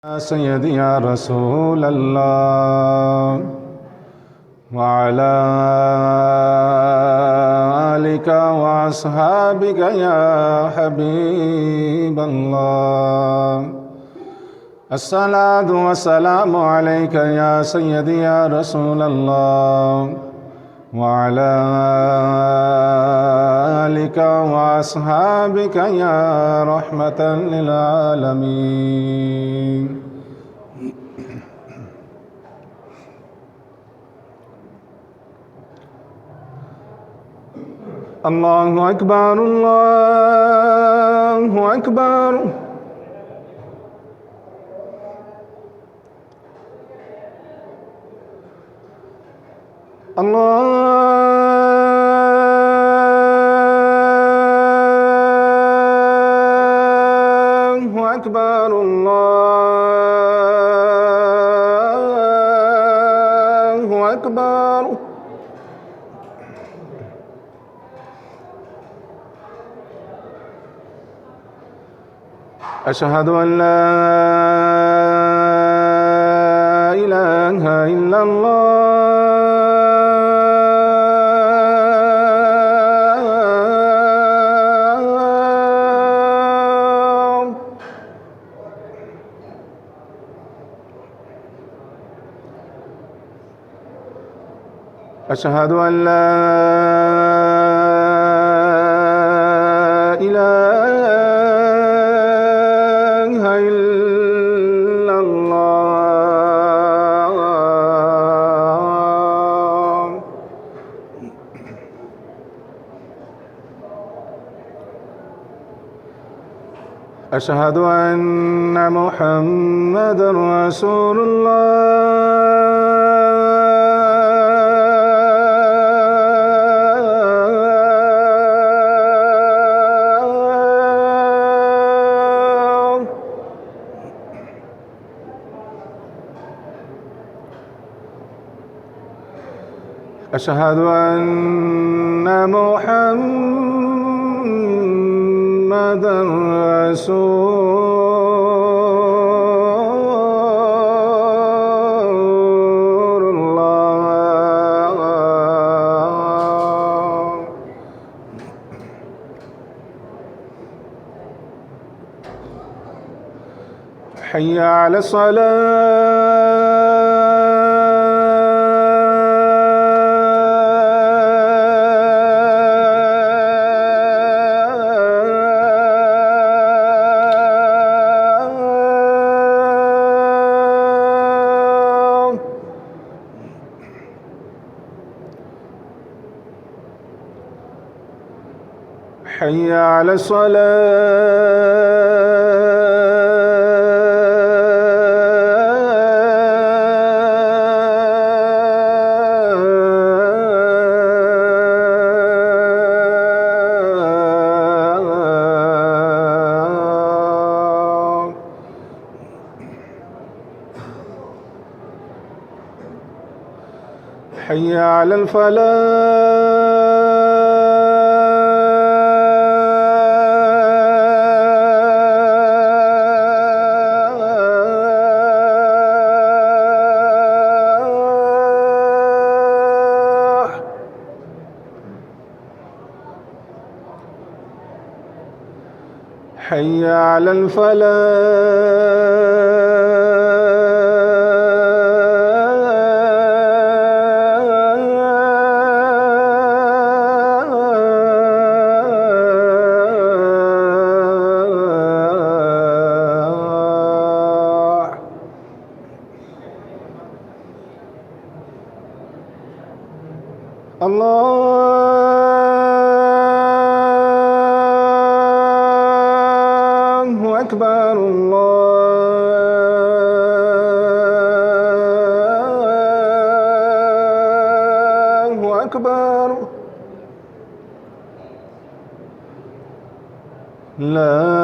سيدي يا رسول الله وعلى آلك وأصحابك يا حبيب الله. الصلاة والسلام عليك يا سيدي يا رسول الله وعلى آلك وأصحابك يا رحمة للعالمين. الله أكبر الله أكبر. الله أكبر الله أكبر. أشهد أن لا إله إلا الله. أشهد أن لا إله إلا الله. أشهد أن محمدًا رسول الله. أشهد أن محمدًا رسول الله. حي على الصلاة. حي على الصلاة. حي على الفلاح. حي على الفلاح. الله أكبر الله أكبر. لا